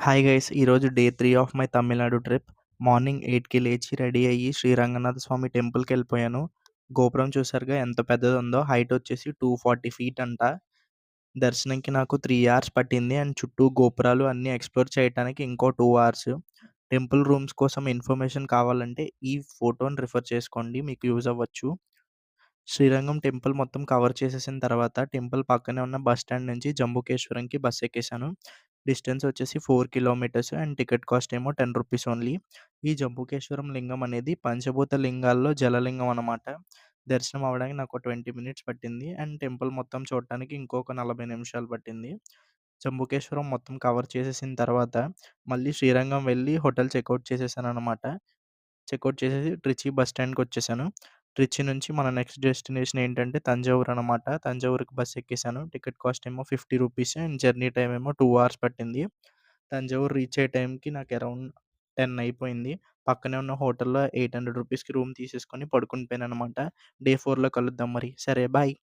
Hi guys! ఈరోజు day 3 of my Tamil Nadu trip. Morning 8కి లేచి రెడీ అయ్యి శ్రీ రంగనాథ స్వామి టెంపుల్‌కెళ్ళిపోయాను. గోపురం చూసారుగా ఎంత పెద్దదుందో. హైట్ వచ్చేసి 240 ఫీట్ అంట. దర్శనంకి నాకు 3 అవర్స్ పట్టింది. అండ్ చుట్టూ గోపురాలు అన్నీ ఎక్స్‌ప్లోర్ చేయటానికి ఇంకో 2 అవర్స్. టెంపుల్ రూమ్స్ కోసం ఇన్ఫర్మేషన్ కావాలంటే ఈ ఫోటోని రిఫర్ చేసుకోండి. మీకు యూజ్ అవ్వచ్చు. శ్రీరంగం టెంపుల్ మొత్తం కవర్ చేసేసిన తర్వాత టెంపుల్ పక్కనే ఉన్న బస్ స్టాండ్ నుంచి జంబుకేశ్వరంకి బస్ ఎక్కేసాను. డిస్టెన్స్ వచ్చేసి 4 కిలోమీటర్స్ అండ్ టికెట్ కాస్ట్ ఏమో రూ. 10 ఓన్లీ. ఈ జంబుకేశ్వరం లింగం అనేది పంచభూత లింగాల్లో జలలింగం అనమాట. దర్శనం అవ్వడానికి నాకు 20 మినిట్స్ పట్టింది. అండ్ టెంపుల్ మొత్తం చూడటానికి ఇంకొక 40 నిమిషాలు పట్టింది. జంబుకేశ్వరం మొత్తం కవర్ చేసేసిన తర్వాత మళ్ళీ శ్రీరంగం వెళ్ళి హోటల్ చెక్‌ఔట్ చేసేసాననమాట. చెక్‌ఔట్ చేసేసి ట్రిచి బస్ స్టాండ్‌కొచ్చేసాను. ట్రిచి నుంచి మన నెక్స్ట్ డెస్టినేషన్ ఏంటంటే తంజావూరు అనమాట. తంజావూరుకి బస్ ఎక్కేసాను. టికెట్ కాస్ట్ ఏమో రూ. 50 అండ్ జర్నీ టైమ్ ఏమో 2 అవర్స్ పట్టింది. తంజావూరు రీచ్ అయ్యే టైంకి నాకు అరౌండ్ 10 అయిపోయింది. పక్కనే ఉన్న హోటల్‌లో రూ. 800కి రూమ్ తీసేసుకొని పడుకొని పోయాననమాట. డే 4లో కలుద్దాం మరి. సరే బాయ్.